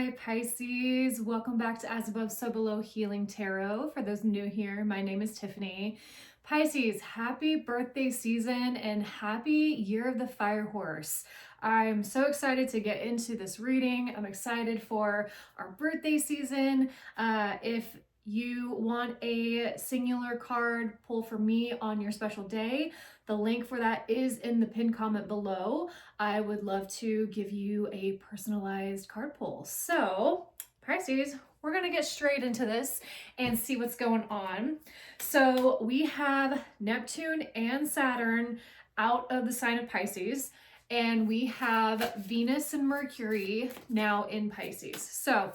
Hi Pisces, welcome back to As Above So Below Healing Tarot. For those new here, my name is Tiffany. Pisces, happy birthday season and happy year of the fire horse. I'm so excited to get into this reading. I'm excited for our birthday season. If you want a singular card pull for me on your special day, the link for that is in the pinned comment below. I would love to give you a personalized card pull. So, Pisces, we're going to get straight into this and see what's going on. So, we have Neptune and Saturn out of the sign of Pisces, and we have Venus and Mercury now in Pisces. So,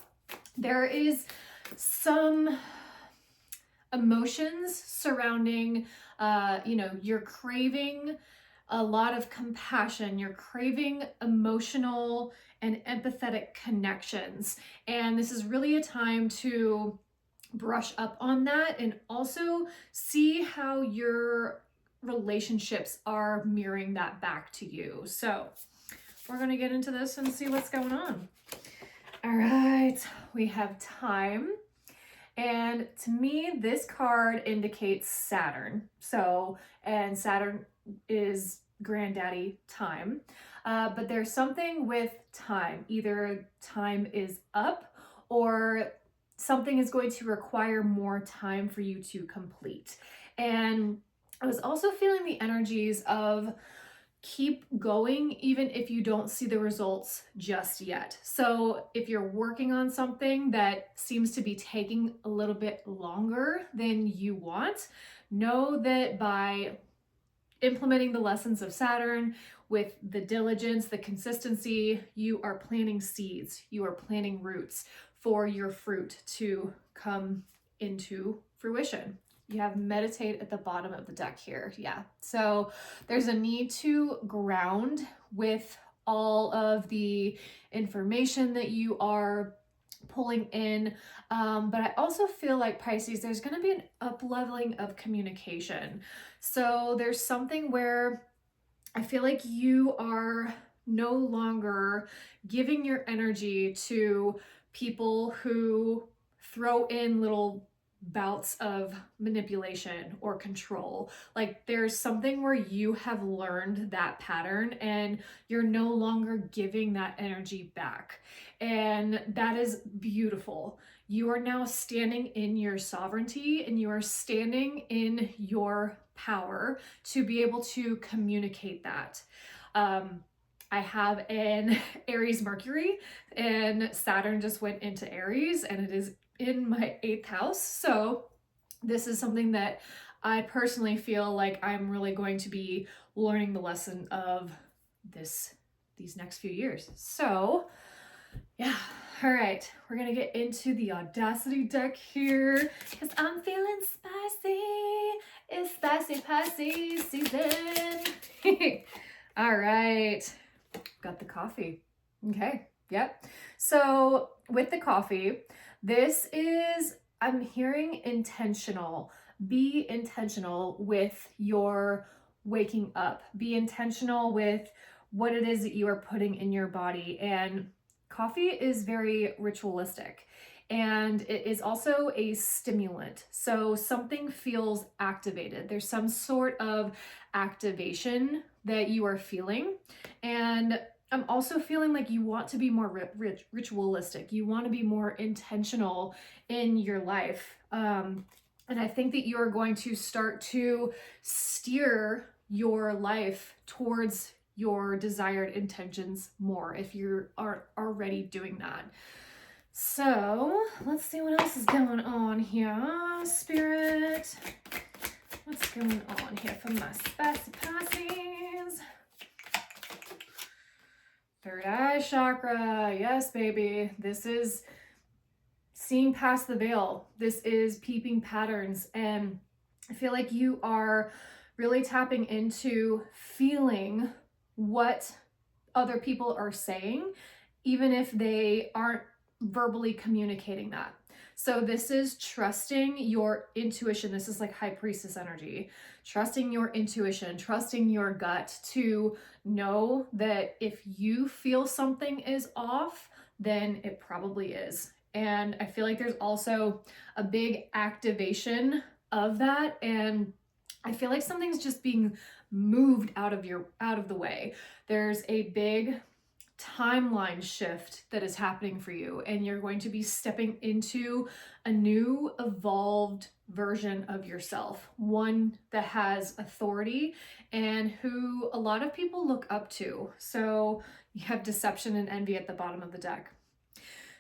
there is some emotions surrounding, you're craving a lot of compassion, you're craving emotional and empathetic connections. And this is really a time to brush up on that and also see how your relationships are mirroring that back to you. So we're going to get into this and see what's going on. All right, we have time. And to me, this card indicates Saturn. And Saturn is granddaddy time. But there's something with time. Either time is up or something is going to require more time for you to complete. And I was also feeling the energies of keep going even if you don't see the results just yet. So if you're working on something that seems to be taking a little bit longer than you want, know that by implementing the lessons of Saturn with the diligence, the consistency, you are planting seeds, you are planting roots for your fruit to come into fruition. You have meditate at the bottom of the deck here. Yeah. So there's a need to ground with all of the information that you are pulling in. But I also feel like Pisces, there's going to be an up-leveling of communication. So there's something where I feel like you are no longer giving your energy to people who throw in little bouts of manipulation or control. Like there's something where you have learned that pattern and you're no longer giving that energy back. And that is beautiful. You are now standing in your sovereignty and you are standing in your power to be able to communicate that. I have an Aries Mercury and Saturn just went into Aries and it is in my 8th house. So this is something that I personally feel like I'm really going to be learning the lesson of these next few years. So yeah, all right, we're gonna get into the Audacity deck here because I'm feeling spicy. It's spicy Pisces season. All right, got the coffee. Okay, yep. So with the coffee, this is, I'm hearing intentional. Be intentional with your waking up. Be intentional with what it is that you are putting in your body. And coffee is very ritualistic and it is also a stimulant. So something feels activated. There's some sort of activation that you are feeling. And I'm also feeling like you want to be more ritualistic. You want to be more intentional in your life. And I think that you are going to start to steer your life towards your desired intentions more if you aren't already doing that. So let's see what else is going on here. Spirit, what's going on here for my spicy Pisces? Third eye chakra. Yes, baby. This is seeing past the veil. This is peeping patterns. And I feel like you are really tapping into feeling what other people are saying, even if they aren't verbally communicating that. So this is trusting your intuition. This is like High Priestess energy. Trusting your intuition, trusting your gut to know that if you feel something is off, then it probably is. And I feel like there's also a big activation of that. And I feel like something's just being moved out of the way. There's a big timeline shift that is happening for you, and you're going to be stepping into a new evolved version of yourself, one that has authority and who a lot of people look up to. So you have deception and envy at the bottom of the deck.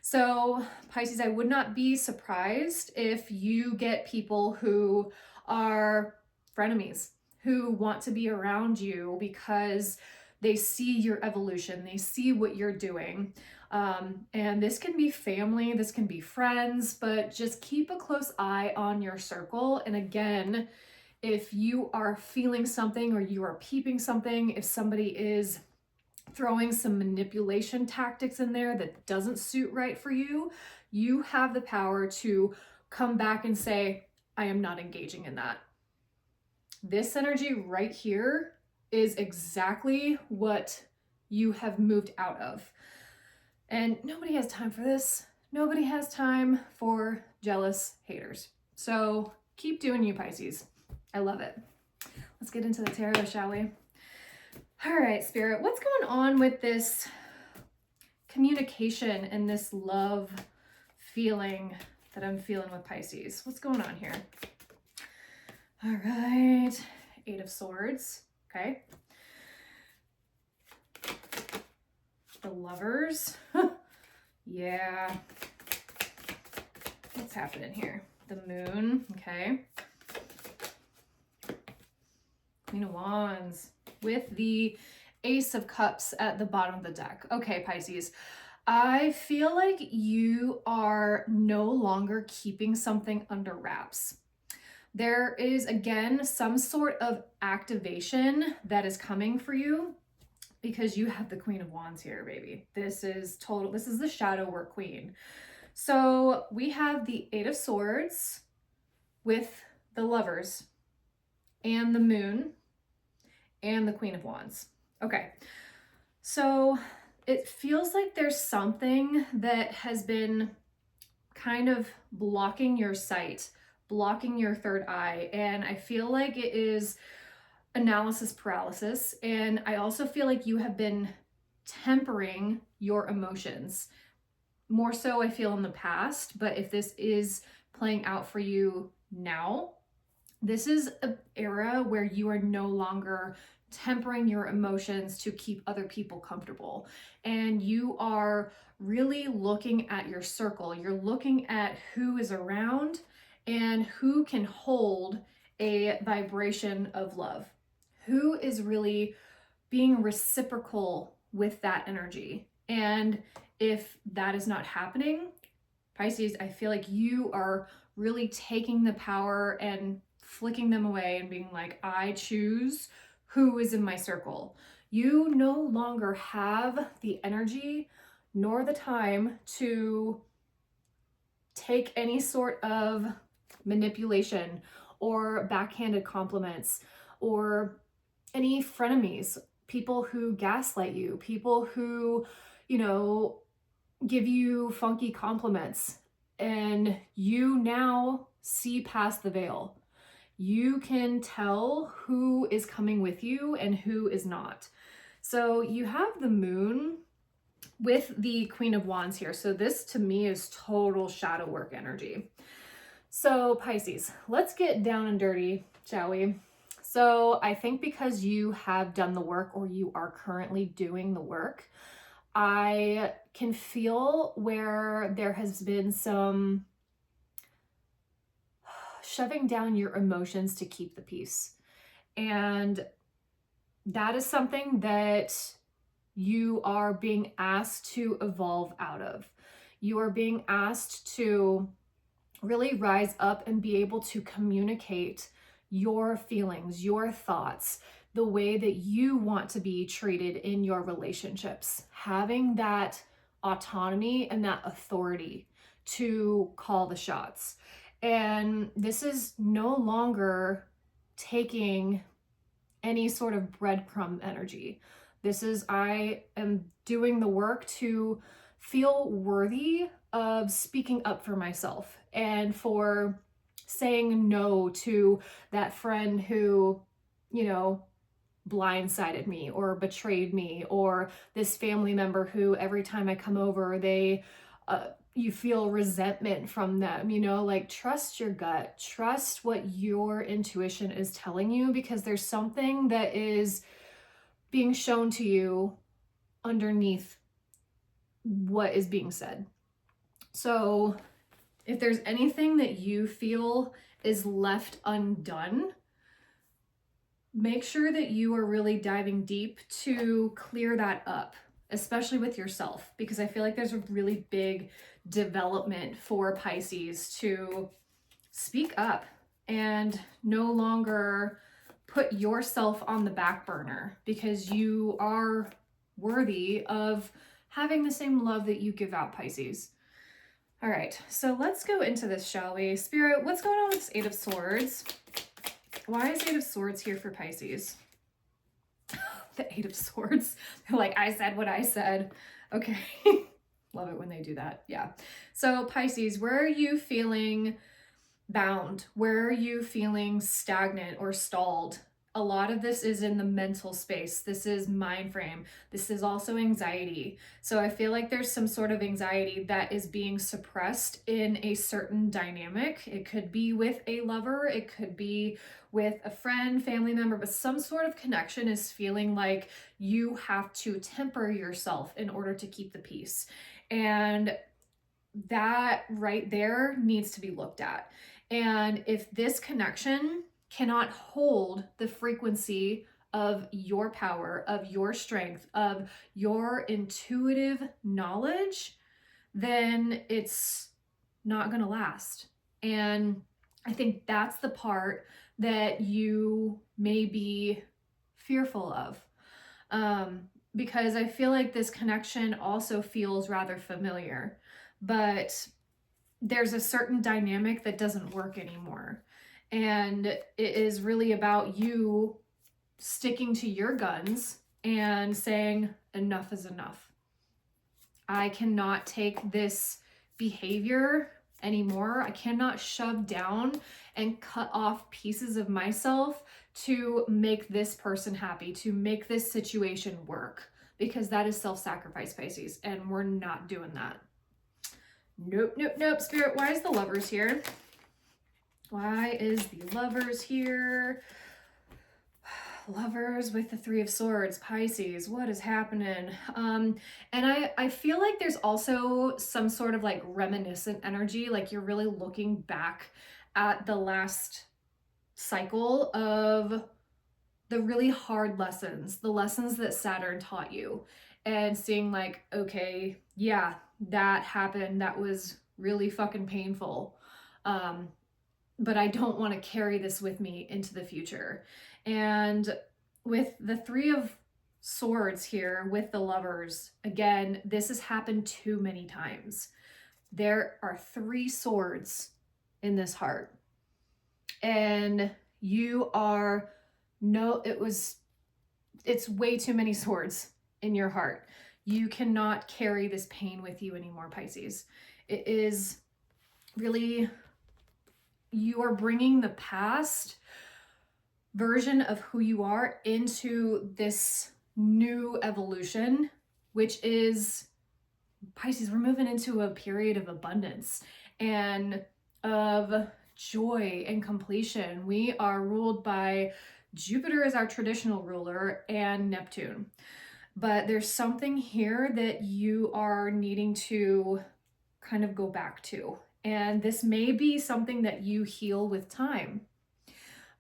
So Pisces, I would not be surprised if you get people who are frenemies, who want to be around you because they see your evolution, they see what you're doing. And this can be family, this can be friends, but just keep a close eye on your circle. And again, if you are feeling something or you are peeping something, if somebody is throwing some manipulation tactics in there that doesn't suit right for you, you have the power to come back and say, I am not engaging in that. This energy right here is exactly what you have moved out of. And nobody has time for this. Nobody has time for jealous haters. So keep doing you, Pisces. I love it. Let's get into the tarot, shall we? All right, Spirit, what's going on with this communication and this love feeling that I'm feeling with Pisces? What's going on here? All right, 8 of Swords, okay. The Lovers, yeah. What's happening here? The Moon, okay. Queen of Wands with the Ace of Cups at the bottom of the deck. Okay, Pisces, I feel like you are no longer keeping something under wraps. There is, again, some sort of activation that is coming for you because you have the Queen of Wands here, baby. This is the shadow work queen. So we have the 8 of Swords with the Lovers and the Moon and the Queen of Wands. Okay, so it feels like there's something that has been kind of blocking your sight, blocking your third eye, and I feel like it is analysis paralysis. And I also feel like you have been tempering your emotions. More so I feel in the past, but if this is playing out for you now, this is an era where you are no longer tempering your emotions to keep other people comfortable. And you are really looking at your circle. You're looking at who is around and who can hold a vibration of love. Who is really being reciprocal with that energy. And if that is not happening, Pisces, I feel like you are really taking the power and flicking them away and being like, I choose who is in my circle. You no longer have the energy nor the time to take any sort of manipulation or backhanded compliments or any frenemies, people who gaslight you, people who, give you funky compliments, and you now see past the veil. You can tell who is coming with you and who is not. So you have the Moon with the Queen of Wands here. So this to me is total shadow work energy. So Pisces, let's get down and dirty, shall we? So I think because you have done the work or you are currently doing the work, I can feel where there has been some shoving down your emotions to keep the peace. And that is something that you are being asked to evolve out of. You are being asked to really rise up and be able to communicate your feelings, your thoughts, the way that you want to be treated in your relationships, having that autonomy and that authority to call the shots. And this is no longer taking any sort of breadcrumb energy. This is, I am doing the work to feel worthy of speaking up for myself and for saying no to that friend who, you know, blindsided me or betrayed me, or this family member who every time I come over, you feel resentment from them, you know, like trust your gut, trust what your intuition is telling you, because there's something that is being shown to you underneath what is being said. So if there's anything that you feel is left undone, make sure that you are really diving deep to clear that up, especially with yourself, because I feel like there's a really big development for Pisces to speak up and no longer put yourself on the back burner, because you are worthy of having the same love that you give out, Pisces. All right, so let's go into this, shall we? Spirit, what's going on with this Eight of Swords? Why is Eight of Swords here for Pisces? The Eight of Swords. Like, I said what I said. Okay. Love it when they do that. Yeah. So Pisces, where are you feeling bound? Where are you feeling stagnant or stalled? A lot of this is in the mental space. This is mind frame. This is also anxiety. So I feel like there's some sort of anxiety that is being suppressed in a certain dynamic. It could be with a lover, it could be with a friend, family member, but some sort of connection is feeling like you have to temper yourself in order to keep the peace. And that right there needs to be looked at. And if this connection cannot hold the frequency of your power, of your strength, of your intuitive knowledge, then it's not going to last. And I think that's the part that you may be fearful of. Because I feel like this connection also feels rather familiar, but there's a certain dynamic that doesn't work anymore. And it is really about you sticking to your guns and saying, enough is enough. I cannot take this behavior anymore. I cannot shove down and cut off pieces of myself to make this person happy, to make this situation work, because that is self-sacrifice, Pisces, and we're not doing that. Nope, nope, nope. Spirit, why is the Lovers here? Why is the Lovers here? Lovers with the Three of Swords, Pisces, what is happening? And I feel like there's also some sort of like reminiscent energy, like you're really looking back at the last cycle of the really hard lessons, the lessons that Saturn taught you, and seeing like, okay, yeah, that happened. That was really fucking painful. But I don't want to carry this with me into the future. And with the Three of Swords here, with the Lovers, again, this has happened too many times. There are 3 swords in this heart. And you are, it's way too many swords in your heart. You cannot carry this pain with you anymore, Pisces. It is really, you are bringing the past version of who you are into this new evolution, which is, Pisces, we're moving into a period of abundance and of joy and completion. We are ruled by Jupiter as our traditional ruler and Neptune. But there's something here that you are needing to kind of go back to. And this may be something that you heal with time,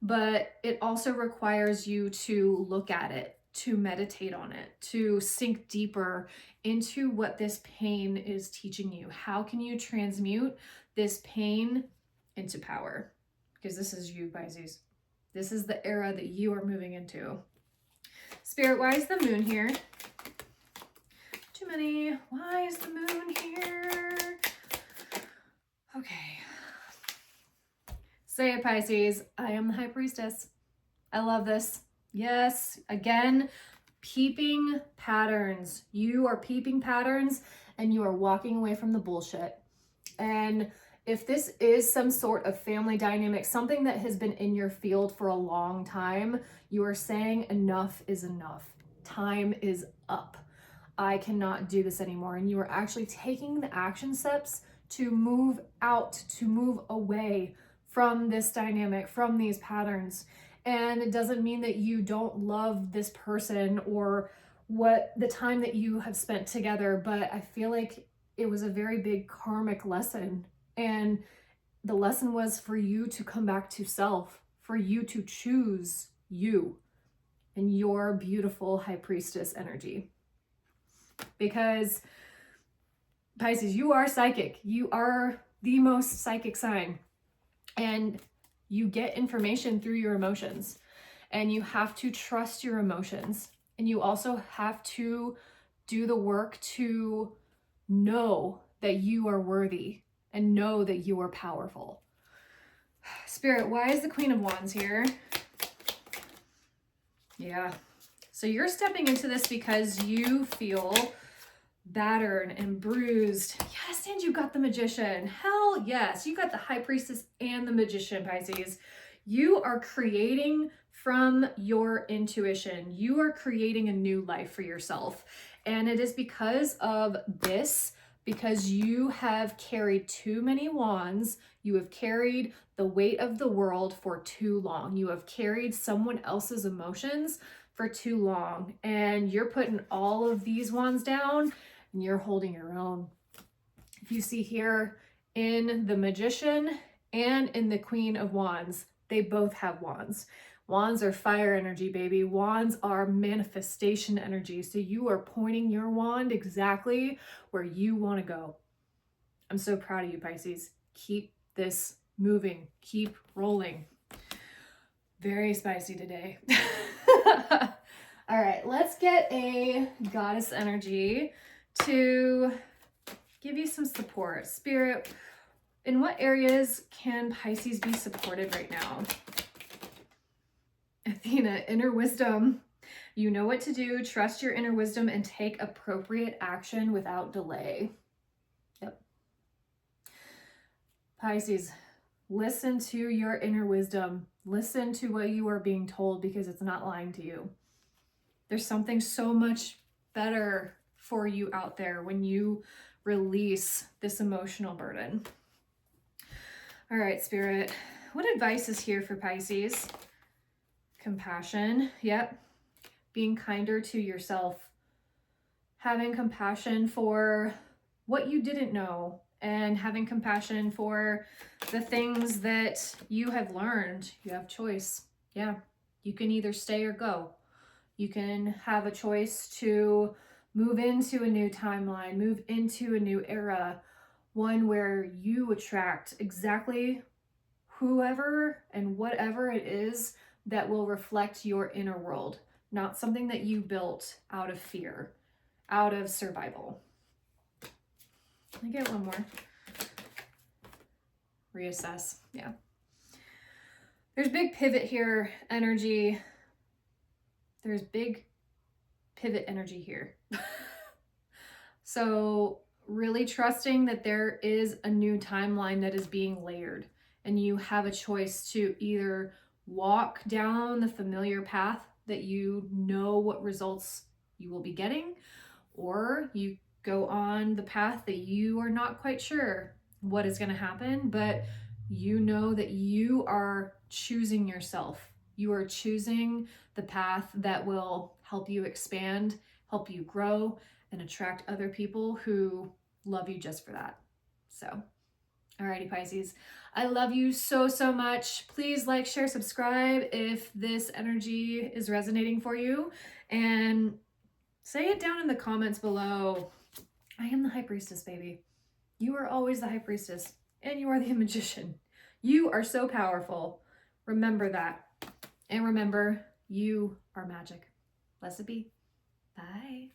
but it also requires you to look at it, to meditate on it, to sink deeper into what this pain is teaching you. How can you transmute this pain into power? Because this is you, Pisces. This is the era that you are moving into. Spirit, why is the moon here? Too many. Why is the moon here? Okay. Say it, Pisces. I am the High Priestess. I love this. Yes. Again, peeping patterns. You are peeping patterns and you are walking away from the bullshit. And if this is some sort of family dynamic, something that has been in your field for a long time, you are saying enough is enough. Time is up. I cannot do this anymore. And you are actually taking the action steps to move out, to move away from this dynamic, from these patterns. And it doesn't mean that you don't love this person or what the time that you have spent together, but I feel like it was a very big karmic lesson. And the lesson was for you to come back to self, for you to choose you and your beautiful high priestess energy. Because Pisces, you are psychic. You are the most psychic sign. And you get information through your emotions. And you have to trust your emotions. And you also have to do the work to know that you are worthy and know that you are powerful. Spirit, why is the Queen of Wands here? Yeah. So you're stepping into this because you feel battered and bruised. Yes, and you got the Magician. Hell yes, you got the High Priestess and the Magician, Pisces. You are creating from your intuition. You are creating a new life for yourself. And it is because of this, because you have carried too many wands. You have carried the weight of the world for too long. You have carried someone else's emotions for too long. And you're putting all of these wands down and you're holding your own. If you see here in the Magician and in the Queen of Wands, they both have wands. Wands are fire energy, baby. Wands are manifestation energy. So you are pointing your wand exactly where you want to go. I'm so proud of you, Pisces. Keep this moving. Keep rolling. Very spicy today. All right, let's get a goddess energy to give you some support. Spirit, in what areas can Pisces be supported right now? Athena, inner wisdom. You know what to do. Trust your inner wisdom and take appropriate action without delay. Yep. Pisces, listen to your inner wisdom. Listen to what you are being told because it's not lying to you. There's something so much better for you out there when you release this emotional burden. All right, Spirit, what advice is here for Pisces? Compassion, yep. Being kinder to yourself. Having compassion for what you didn't know and having compassion for the things that you have learned. You have choice. Yeah, you can either stay or go. You can have a choice to move into a new timeline, move into a new era, one where you attract exactly whoever and whatever it is that will reflect your inner world, not something that you built out of fear, out of survival. Let me get one more. Reassess. Yeah. There's big pivot here, energy. There's big pivot energy here. So really trusting that there is a new timeline that is being layered and you have a choice to either walk down the familiar path that you know what results you will be getting, or you go on the path that you are not quite sure what is going to happen, but you know that you are choosing yourself. You are choosing the path that will help you expand, help you grow, and attract other people who love you just for that. So, alrighty, Pisces. I love you so, so much. Please like, share, subscribe if this energy is resonating for you. And say it down in the comments below. I am the High Priestess, baby. You are always the High Priestess. And you are the Magician. You are so powerful. Remember that. And remember, you are magic. Blessed be. Bye.